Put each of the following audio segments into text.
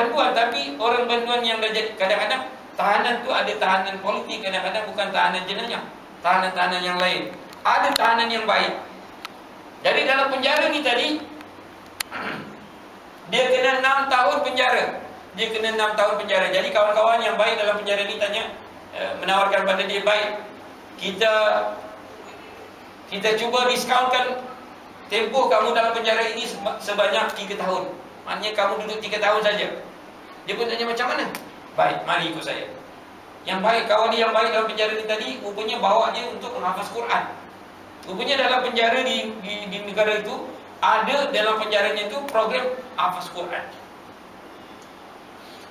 banduan, tapi orang banduan yang dah jadi, kadang-kadang tahanan tu ada tahanan politik, kadang-kadang bukan tahanan jenayah, tahanan-tahanan yang lain. Ada tahanan yang baik. Jadi dalam penjara ni tadi, dia kena 6 tahun penjara. Dia kena 6 tahun penjara. Jadi kawan-kawan yang baik dalam penjara ni tanya, menawarkan pada dia, baik, kita cuba diskaunkan tempoh kamu dalam penjara ini sebanyak 3 tahun. Maknanya kamu duduk 3 tahun saja. Dia pun tanya, macam mana? Baik, mari ikut saya. Yang baik, kawan dia yang baik dalam penjara ni tadi, rupanya bawa dia untuk menghafaz Quran. Rupanya dalam penjara di negara itu, ada dalam penjaranya itu program hafaz Quran.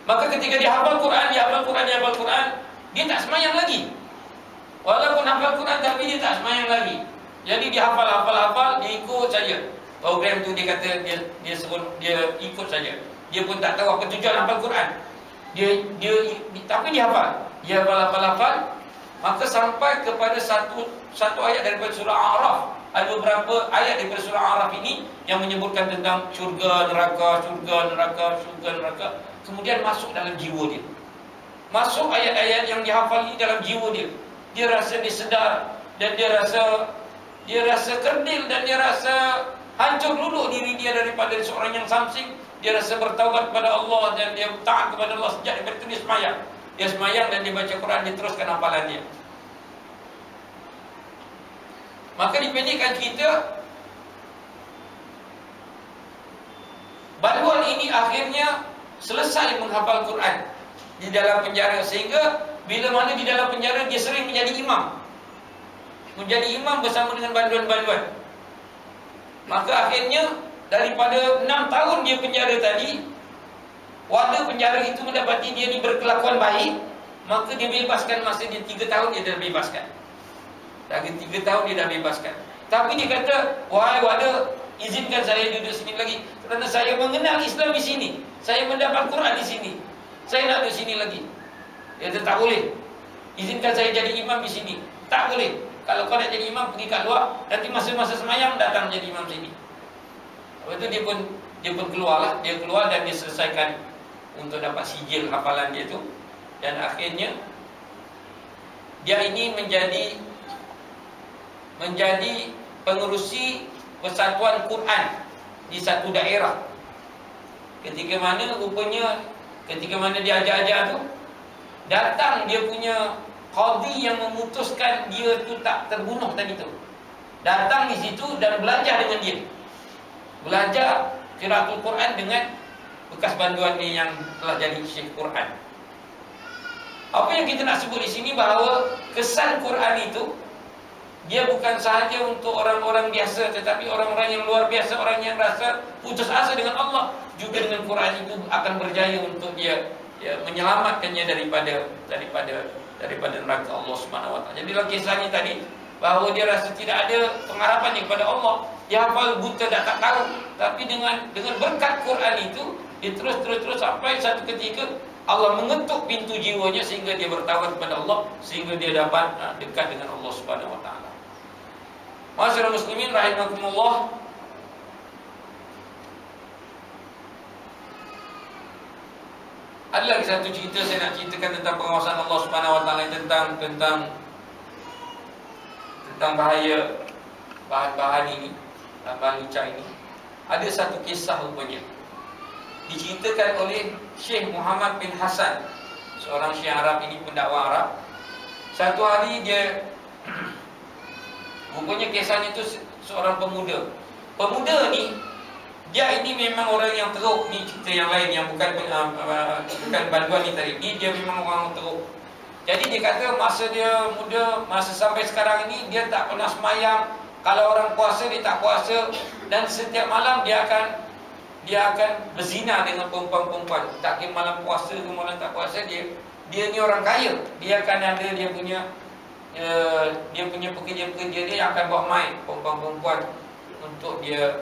Maka ketika dia hafal Quran, dia tak semayang lagi. Walaupun hafal Quran, tapi dia tak semayang lagi. Jadi dia hafal, dia ikut saja. Program tu dia kata, dia suruh dia ikut saja. Dia pun tak tahu apa tujuan hafal Quran. Tapi dia hafal. Dia hafal. Maka sampai kepada satu ayat daripada surah Al-A'raf. Ada beberapa ayat daripada surah Al-A'raf ini yang menyebutkan tentang syurga, neraka. Kemudian masuk dalam jiwa dia. Masuk ayat-ayat yang dihafal ini dalam jiwa dia. Dia rasa disedar, dan dia rasa kerdil, dan dia rasa hancur luluh diri dia daripada seorang yang samsing. Dia rasa bertaubat kepada Allah, dan dia taat kepada Allah sejak daripada itu dia semayang. Dia semayang dan dia baca Quran, dia teruskan hafalan dia. Maka dipendekkan cerita, banduan ini akhirnya selesai menghafal Quran di dalam penjara, sehingga bila mana di dalam penjara dia sering menjadi imam. Menjadi imam bersama dengan banduan-banduan. Maka akhirnya daripada 6 tahun dia penjara tadi, warga penjara itu mendapati dia ni berkelakuan baik, maka dia bebaskan. Masa dia 3 tahun dia dah bebaskan. Lagi 3 tahun dia dah bebaskan. Tapi dia kata, wahai warga, izinkan saya duduk sini lagi, kerana saya mengenal Islam di sini. Saya mendapat Quran di sini. Saya nak duduk sini lagi. Dia kata, tak boleh. Izinkan saya jadi imam di sini. Tak boleh. Kalau kau nak jadi imam, pergi kat luar. Nanti masa-masa semayang datang jadi imam sini. Lepas tu dia pun keluarlah. Dia keluar dan dia selesaikan untuk dapat sijil hafalan dia tu. Dan akhirnya dia ini menjadi pengerusi persatuan Quran di satu daerah. Ketika mana dia ajar-ajar tu, datang dia punya qadhi yang memutuskan dia tu tak terbunuh tadi tu. Datang di situ dan belajar dengan dia. Belajar qiraatul Quran dengan bekas banduan ni yang telah jadi syekh Quran. Apa yang kita nak sebut di sini, bahawa kesan Quran itu dia bukan sahaja untuk orang-orang biasa, tetapi orang-orang yang luar biasa, orang yang rasa putus asa dengan Allah, juga dengan Quran itu akan berjaya untuk dia menyelamatkannya daripada neraka Allah Subhanahu Wa Taala. Jadi dalam kisahnya tadi, bahawa dia rasa tidak ada pengharapan kepada Allah, dia hafal buta tak tahu, tapi dengan berkat Quran itu dia terus sampai satu ketika Allah mengetuk pintu jiwanya sehingga dia bertawab kepada Allah, sehingga dia dapat dekat dengan Allah Subhanahu Wa Taala. Ma'asyiral muslimin rahimakumullah. Ada lagi satu cerita saya nak ceritakan tentang pengawasan Allah Subhanahu Wa Taala, tentang bahaya bahan-bahan ini, bahan licak ini. Ada satu kisah rupanya diceritakan oleh Syekh Muhammad bin Hasan, seorang Syekh Arab ini, pendakwah Arab. Satu hari dia rupanya kisahnya itu seorang pemuda. Pemuda ni, dia ini memang orang yang teruk. Ni cerita yang lain yang bukan banduan ni tadi. Ni dia memang orang teruk. Jadi dia kata masa dia muda, masa sampai sekarang ini, dia tak pernah semayang. Kalau orang puasa, dia tak puasa. Dan setiap malam dia akan berzina dengan perempuan-perempuan. Tak kira malam puasa ke malam tak puasa, dia ni orang kaya. Dia akan ada dia punya pekerja-pekerja dia yang akan bawa mai perempuan-perempuan untuk dia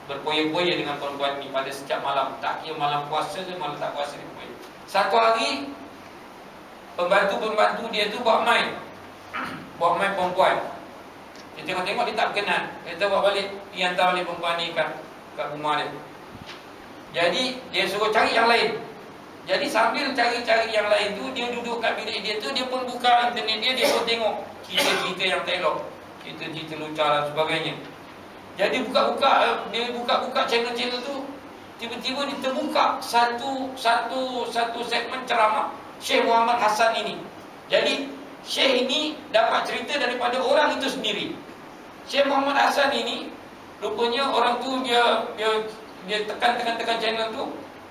berpoya-poya dengan perempuan ni pada setiap malam. Tak kira malam puasa ke malam tak puasa, dia poya. Satu hari pembantu-pembantu dia tu bawa mai perempuan. Dia tengok-tengok dia tak berkenan. Dia kata bawa balik, pergi hantar balik perempuan ni kat rumah dia. Jadi dia suruh cari yang lain. Jadi sambil cari-cari yang lain tu, dia duduk kat bilik dia tu, dia pun buka internet dia, dia pun tengok cerita-cerita yang tak elok, cerita-cerita lucah dan sebagainya. Jadi dia buka-buka channel-channel tu, tiba-tiba dia terbuka satu segmen ceramah Syekh Muhammad Hasan ini. Jadi Syekh ini dapat cerita daripada orang itu sendiri. Syekh Muhammad Hasan ini rupanya orang tu dia tekan channel tu.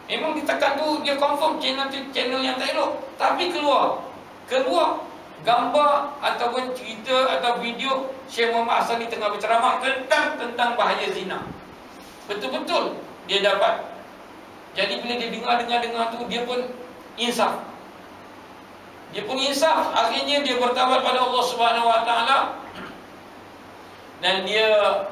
Memang ditekan tu dia confirm channel yang tak elok. Tapi keluar gambar ataupun cerita atau video Syekh Muhammad Hasan ni tengah berceramah tentang bahaya zina. Betul-betul dia dapat. Jadi bila dia dengar tu, dia pun insaf. Akhirnya dia bertaubat pada Allah Subhanahu Wa Taala. Dan dia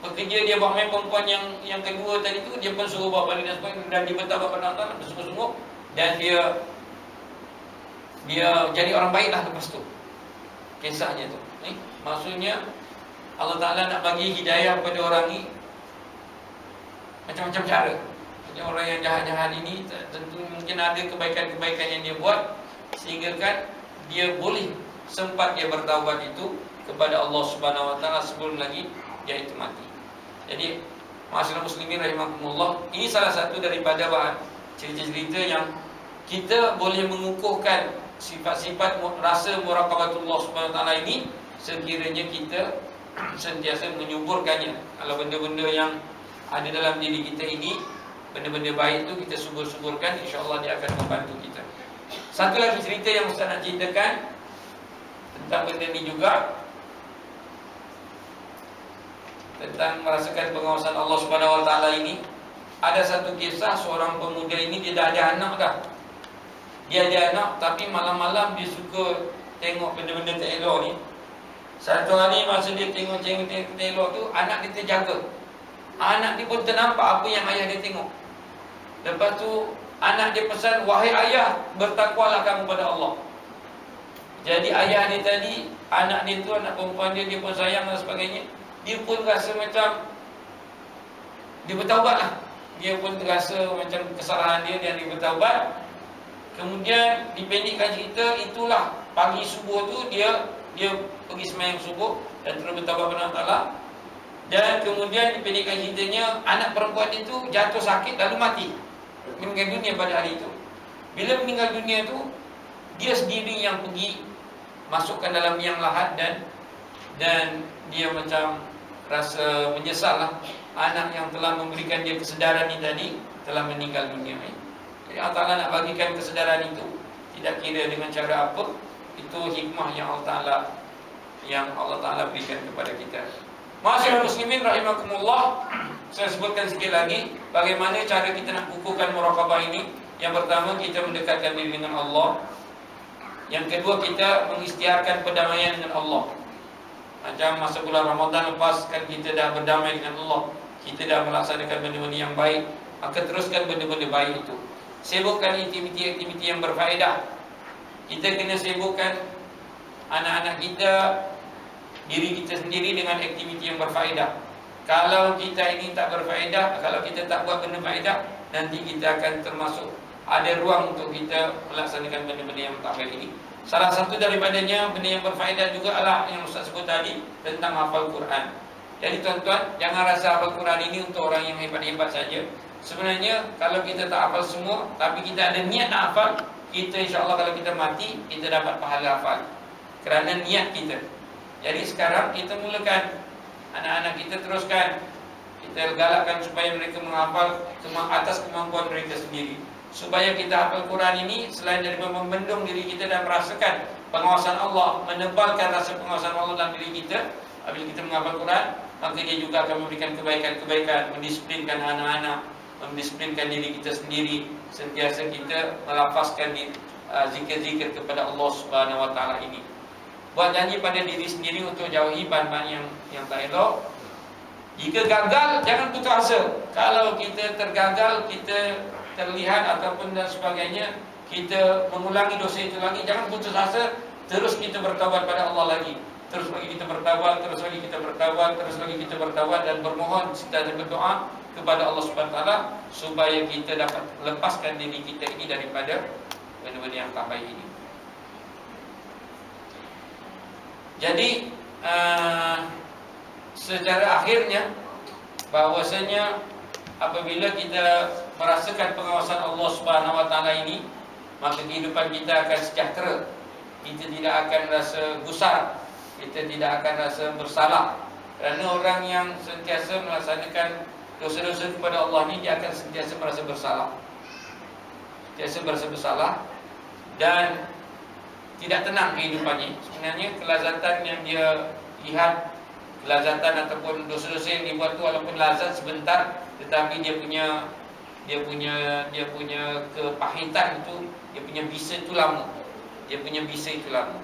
bekerja, dia buat main perempuan yang kedua tadi tu, dia pun suruh bawa balik dan sebagainya, dan dia bertaubat pada Allah Taala bersungguh-sungguh, dan dia jadi orang baiklah lepas tu. Kisahnya tu. Maksudnya Allah Taala nak bagi hidayah kepada orang ni macam-macam cara. Jadi orang yang jahat-jahat ini tentu mungkin ada kebaikan-kebaikan yang dia buat, sehingga kan dia boleh sempat dia bertaubat itu kepada Allah Subhanahu Wa Taala sebelum lagi dia itu mati. Jadi masyarakat muslimin rahimakumullah, ini salah satu daripada bahan cerita-cerita yang kita boleh mengukuhkan sifat-sifat rasa muraqabatullah Subhanahu Wa Taala ini sekiranya kita sentiasa menyuburkannya. Kalau benda-benda yang ada dalam diri kita ini, benda-benda baik itu kita subur-suburkan, insya-Allah dia akan membantu kita. Satu lagi cerita yang Ustaz nak ceritakan tentang benda ni juga, tentang merasakan pengawasan Allah Subhanahu Wa Taala ini. Ada satu kisah seorang pemuda ini, dia dah ada anak dah. Dia ada anak, tapi malam-malam dia suka tengok benda-benda tak elok ni. Satu hari masa dia tengok tak elok tu, anak dia terjaga. Anak dia pun ternampak apa yang ayah dia tengok. Lepas tu anak dia pesan, wahai ayah, bertakwalah kamu pada Allah. Jadi ayah dia tadi, anak dia tu, anak perempuan dia pun sayang dan sebagainya. Dia pun rasa macam dia bertaubat lah. Dia pun terasa macam kesalahan dia dan dia bertaubat. Kemudian dipendekkan cerita, itulah pagi subuh tu dia pergi sembahyang subuh dan terus bertaubat kepada Allah Taala. Dan kemudian dipendekkan ceritanya, anak perempuan itu jatuh sakit lalu mati, meninggal dunia pada hari itu. Bila meninggal dunia tu, dia sendiri yang pergi masukkan dalam liang lahat, dan dia macam rasa menyesal lah. Anak yang telah memberikan dia kesedaran ini tadi telah meninggal dunia. Jadi Allah Ta'ala nak bagikan kesedaran itu, tidak kira dengan cara apa. Itu hikmah yang Allah Ta'ala berikan kepada kita. Masyaallah muslimin rahimakumullah, saya sebutkan sikit lagi bagaimana cara kita nak kukuhkan muraqabah ini. Yang pertama, kita mendekatkan diri dengan Allah. Yang kedua, kita mengisytiharkan perdamaian dengan Allah. Macam masa bulan Ramadan lepas kan kita dah berdamai dengan Allah, kita dah melaksanakan benda-benda yang baik, maka teruskan benda-benda baik itu. Sibukkan aktiviti-aktiviti yang berfaedah. Kita kena sibukkan anak-anak kita, diri kita sendiri dengan aktiviti yang berfaedah. Kalau kita ini tak berfaedah, kalau kita tak buat benda faedah, nanti kita akan termasuk ada ruang untuk kita melaksanakan benda-benda yang tak baik ini. Salah satu daripadanya, benda yang berfaedah juga adalah yang Ustaz sebut tadi tentang hafal Quran. Jadi tuan-tuan, jangan rasa hafal Quran ini untuk orang yang hebat-hebat saja. Sebenarnya kalau kita tak hafal semua, tapi kita ada niat nak hafal, kita insya-Allah kalau kita mati, kita dapat pahala hafal kerana niat kita. Jadi sekarang kita mulakan, anak-anak kita teruskan, kita galakkan supaya mereka menghafal atas kemampuan mereka sendiri. Supaya kita hafal Quran ini, selain dari membendung diri kita dan merasakan pengawasan Allah, menebalkan rasa pengawasan Allah dalam diri kita, apabila kita menghafal Quran, maka dia juga akan memberikan kebaikan-kebaikan, mendisiplinkan anak-anak, mendisiplinkan diri kita sendiri, sentiasa kita melafazkan zikir-zikir kepada Allah Subhanahu Wa Taala ini. Buat janji pada diri sendiri untuk jauhi bahan-bahan yang tak elok. Jika gagal, jangan putus asa. Kalau kita tergagal, kita terlihat ataupun dan sebagainya, kita mengulangi dosa itu lagi, jangan putus asa. Terus kita bertaubat pada Allah lagi. terus lagi kita bertawal, terus lagi kita bertawal, terus lagi kita bertawal dan bermohon serta berdoa kepada Allah Subhanahu Wa Taala supaya kita dapat lepaskan diri kita ini daripada benda-benda yang tak baik ini. Jadi secara akhirnya bahwasanya apabila kita merasakan pengawasan Allah Subhanahu Wa Taala ini, maka kehidupan kita akan sejahtera. Kita tidak akan rasa gusar, kita tidak akan rasa bersalah. Kerana orang yang sentiasa melaksanakan dosa-dosa kepada Allah ni, dia akan sentiasa merasa bersalah, sentiasa merasa bersalah dan tidak tenang kehidupannya. Sebenarnya kelazatan yang dia lihat, kelazatan ataupun dosa-dosa yang dibuat tu walaupun lazat sebentar, tetapi dia punya kepahitan itu, dia punya bisa itu lama. Dia punya bisa itu lama.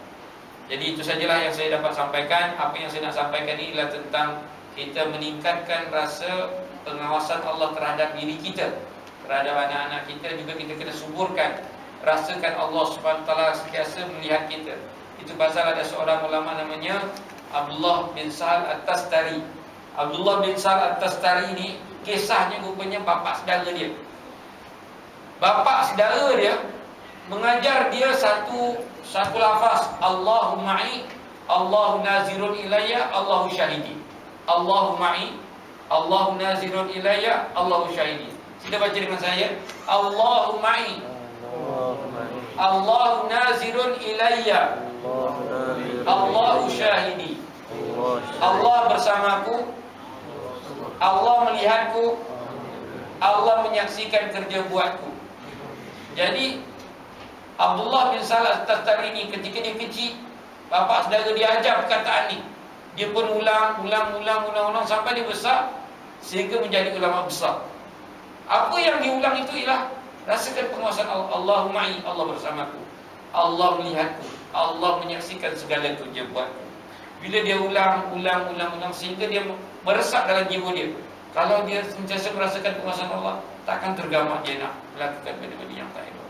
Jadi itu sajalah yang saya dapat sampaikan. Apa yang saya nak sampaikan ini adalah tentang kita meningkatkan rasa pengawasan Allah terhadap diri kita, terhadap anak-anak kita. Juga kita kena suburkan, rasakan Allah Subhanahu Wa Taala sentiasa melihat kita. Itu pasal ada seorang ulama namanya Abdullah bin Sahal At-Tastari. Abdullah bin Sahal At-Tastari ini kisahnya rupanya bapa saudara dia. Bapa saudara dia mengajar dia satu lafaz, Allahu ma'i, Allahu nazirun ilayya, Allahu syahidi. Allahu ma'i, Allahu nazirun ilayya, Allahu syahidi. Sila baca dengan saya. Allahu ma'i, Allahu nazirun ilayya, Allahu syahidi. Allah bersamaku, Allah melihatku, Allah menyaksikan kerja buatku. Jadi Abdullah bin Salah At-Tastari ini ketika dia kecil, bapa saudara dia ajar perkataan ni. Dia pun ulang sampai dia besar sehingga menjadi ulama besar. Apa yang diulang itu ialah rasakan penguasaan Allah. Allahu ma'i, Allah bersamaku, Allah melihatku, Allah menyaksikan segala kerja buatku. Bila dia ulang sehingga dia meresap dalam jiwa dia. Kalau dia sentiasa merasakan penguasaan Allah, takkan tergamak dia nak melakukan benda-benda yang tak elok.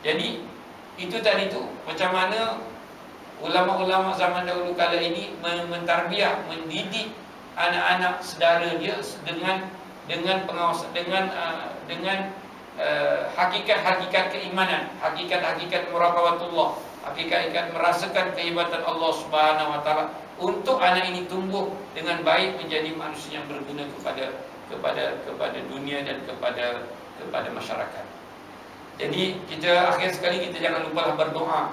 Jadi itu tadi tu, macam mana ulama-ulama zaman dahulu kala ini mentarbiah, mendidik anak-anak saudara dia dengan pengawasan, dengan hakikat-hakikat keimanan, hakikat-hakikat muraqabatullah, hakikat merasakan kehebatan Allah Subhanahu Wa Taala, untuk anak ini tumbuh dengan baik menjadi manusia yang berguna kepada dunia dan kepada masyarakat. Jadi kita akhir sekali kita jangan lupalah berdoa,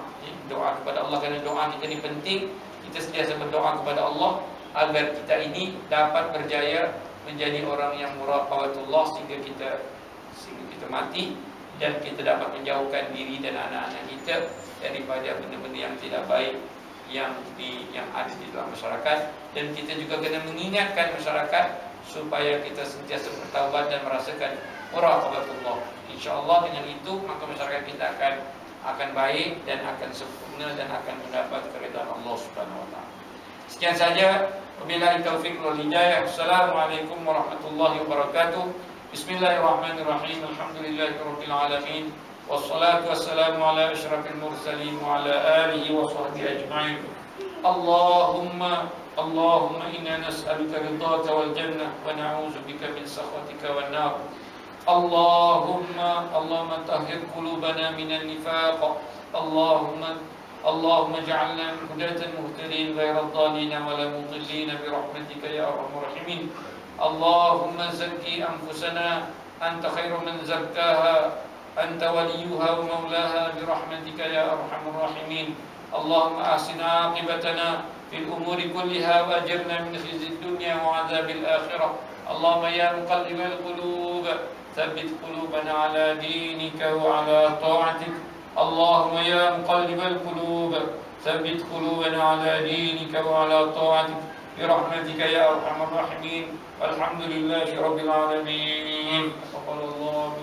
doa kepada Allah, kerana doa kita ni penting. Kita sentiasa berdoa kepada Allah agar kita ini dapat berjaya menjadi orang yang muraqabatullah sehingga kita mati dan kita dapat menjauhkan diri dan anak-anak kita daripada benda-benda yang tidak baik yang ada di dalam masyarakat. Dan kita juga kena mengingatkan masyarakat supaya kita sentiasa bertaubat dan merasakan muraqabatullah. InsyaAllah dengan itu maka masyarakat kita akan baik dan akan sempurna dan akan mendapat keridhaan Allah Subhanahu Wa Taala. Sekian saja. Wabillahi taufiq wal hidayah. Assalamualaikum warahmatullahi wabarakatuh. Bismillahirrahmanirrahim. Alhamdulillahirabbil alamin. Wassalatu wassalamu ala asyrafil mursalin wa ala alihi wa sahbihi ajma'in. Allahumma inna nas'aluka ridhaka wal jannah wa na'udzubika min sakhatika wan nar. Allahumma tahhir qulubana minan nifaq. Allahumma ij'alna hudatan muhtadin ghairal dhalin wa la mudillin bi rahmatika ya arhamar rahimin. Allahumma zakki anfusana anta khairu man zakkaha anta waliyuha wa maulaha bi rahmatika ya arhamar rahimin. Allahumma ahsin 'aqibatana fil umuri kulliha wa ajirna min khizyid dunya wa 'adzabil akhirah. Allahumma ya muqallibal qulub thabbit qulubana 'ala dinika wa 'ala ta'atik. Allahumma ya muqallibal qulub thabbit qulubana 'ala dinika wa 'ala ta'atik bi rahmatika ya arhamar rahimin. Walhamdulillahi rabbil alamin. Taqabbalallahu